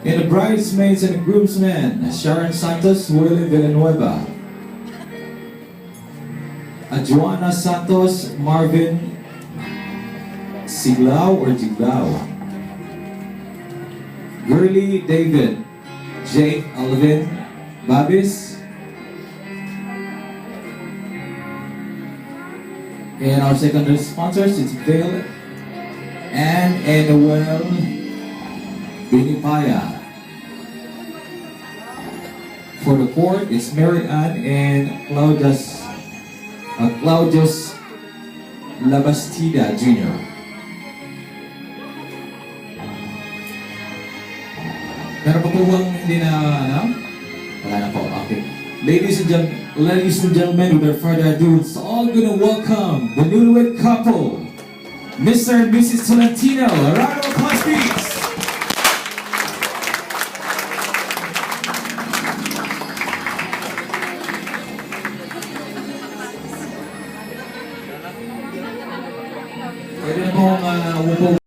And the bridesmaids and the groomsmen, Sharon Santos, Willie Villanueva. Joanna Santos, Marvin Siglao or Jiglao. Gurley David, Jake Alvin Babis. And our secondary sponsors, it's Bill and Noel Binipaya. For the court, it's Mary Ann and Claudius Labastida Jr. Meron pa po bang hindi na, ano? Wala na po, okay. Ladies and gentlemen, without further ado, it's all gonna welcome the newlywed couple, Mr. and Mrs. Tolentino. A round of applause, please. Pwede na pong umupo